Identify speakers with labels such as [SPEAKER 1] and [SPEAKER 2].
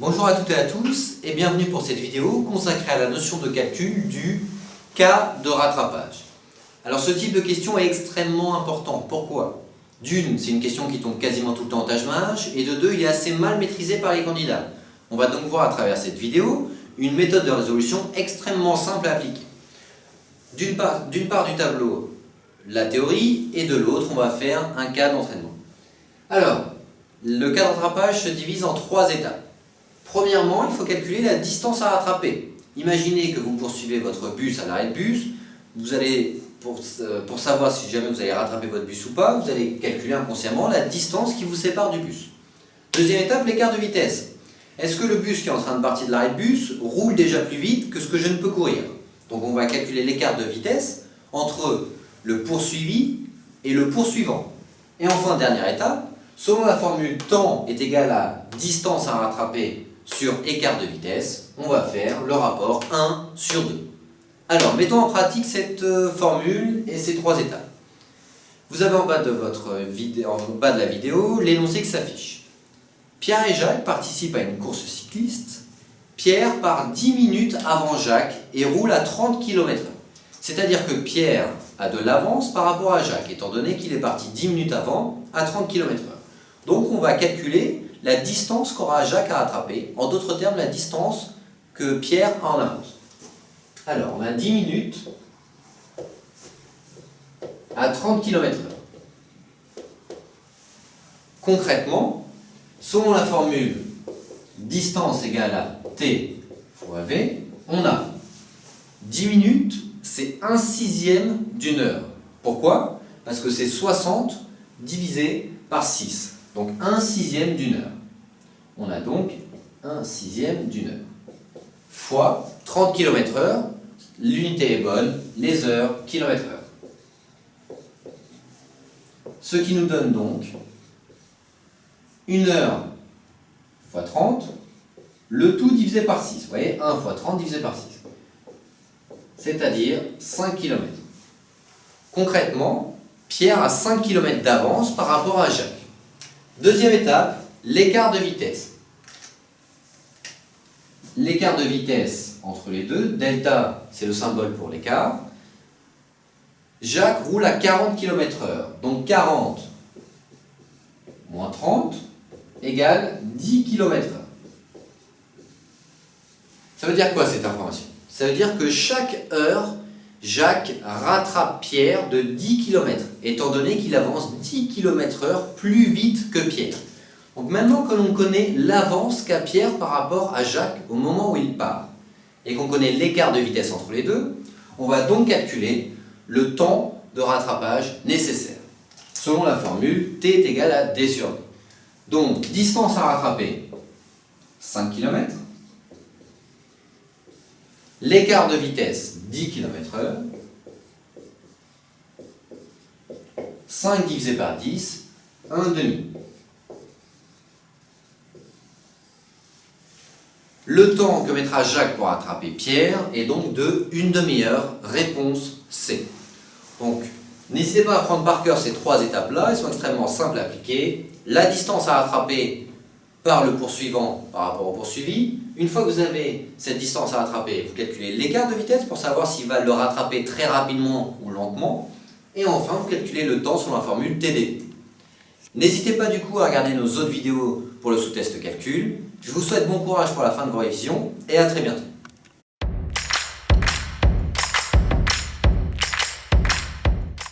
[SPEAKER 1] Bonjour à toutes et à tous et bienvenue pour cette vidéo consacrée à la notion de calcul du cas de rattrapage. Alors ce type de question est extrêmement important. Pourquoi? D'une, c'est une question qui tombe quasiment tout le temps en tâche-mâche, et de deux, il est assez mal maîtrisé par les candidats. On va donc voir à travers cette vidéo une méthode de résolution extrêmement simple à appliquer. D'une part du tableau, la théorie, et de l'autre, on va faire un cas d'entraînement. Alors, le cas de rattrapage se divise en trois étapes. Premièrement, il faut calculer la distance à rattraper. Imaginez que vous poursuivez votre bus à l'arrêt de bus. Vous allez, pour savoir si jamais vous allez rattraper votre bus ou pas, vous allez calculer inconsciemment la distance qui vous sépare du bus. Deuxième étape, l'écart de vitesse. Est-ce que le bus qui est en train de partir de l'arrêt de bus roule déjà plus vite que ce que je ne peux courir? Donc on va calculer l'écart de vitesse entre le poursuivi et le poursuivant. Et enfin, dernière étape, selon la formule temps est égal à distance à rattraper sur écart de vitesse, on va faire le rapport 1 sur 2. Alors, mettons en pratique cette formule et ces trois étapes. Vous avez en bas de la vidéo l'énoncé qui s'affiche. Pierre et Jacques participent à une course cycliste. Pierre part 10 minutes avant Jacques et roule à 30 km/h. C'est-à-dire que Pierre a de l'avance par rapport à Jacques, étant donné qu'il est parti 10 minutes avant à 30 km/h. Donc on va calculer la distance qu'aura Jacques à rattraper, en d'autres termes la distance que Pierre a en avance. Alors on a 10 minutes à 30 km/h. Concrètement, selon la formule distance égale à t fois v, on a 10 minutes, c'est 1/6 d'une heure. Pourquoi? Parce que c'est 60 divisé par 6. Donc 1/6 d'une heure. On a donc 1/6 d'une heure. Fois 30 km/h, l'unité est bonne, les heures, km/h. Ce qui nous donne donc 1 heure fois 30, le tout divisé par 6. Vous voyez, 1 fois 30 divisé par 6. C'est-à-dire 5 km. Concrètement, Pierre a 5 km d'avance par rapport à Jacques. Deuxième étape, l'écart de vitesse. L'écart de vitesse entre les deux, delta, c'est le symbole pour l'écart. Jacques roule à 40 km/h. Donc 40 moins 30 égale 10 km/h. Ça veut dire quoi cette information? Ça veut dire que chaque heure, Jacques rattrape Pierre de 10 km, étant donné qu'il avance 10 km/h plus vite que Pierre. Donc maintenant que l'on connaît l'avance qu'a Pierre par rapport à Jacques au moment où il part, et qu'on connaît l'écart de vitesse entre les deux, on va donc calculer le temps de rattrapage nécessaire, selon la formule t est égal à d sur v. Donc distance à rattraper, 5 km. L'écart de vitesse, 10 km/h. 5 divisé par 10, 1,5. Le temps que mettra Jacques pour rattraper Pierre est donc de 1 demi-heure, réponse C. Donc, n'hésitez pas à prendre par cœur ces trois étapes-là, elles sont extrêmement simples à appliquer. La distance à rattraper par le poursuivant par rapport au poursuivi. Une fois que vous avez cette distance à rattraper, vous calculez l'écart de vitesse pour savoir s'il va le rattraper très rapidement ou lentement. Et enfin, vous calculez le temps selon la formule TD. N'hésitez pas du coup à regarder nos autres vidéos pour le sous-test calcul. Je vous souhaite bon courage pour la fin de vos révisions et à très bientôt.